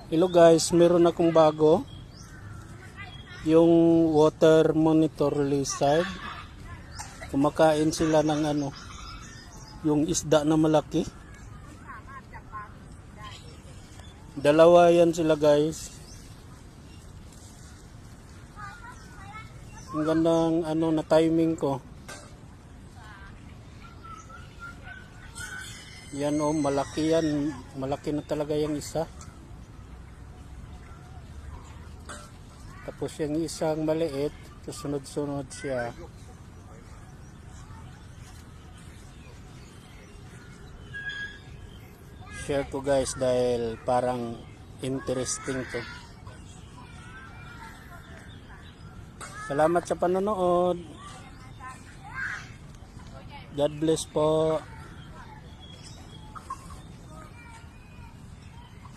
Hello guys, meron akong bago. Yung water monitor lizard. Kumakain sila ng yung isda na malaki. Dalawa yan sila guys. Ang gandang na timing ko. Yan malaki yan. Malaki na talaga yung isa. Tapos yung isang maliit, sunod-sunod siya. Share ko guys dahil parang interesting to. Salamat sa panonood. God bless po.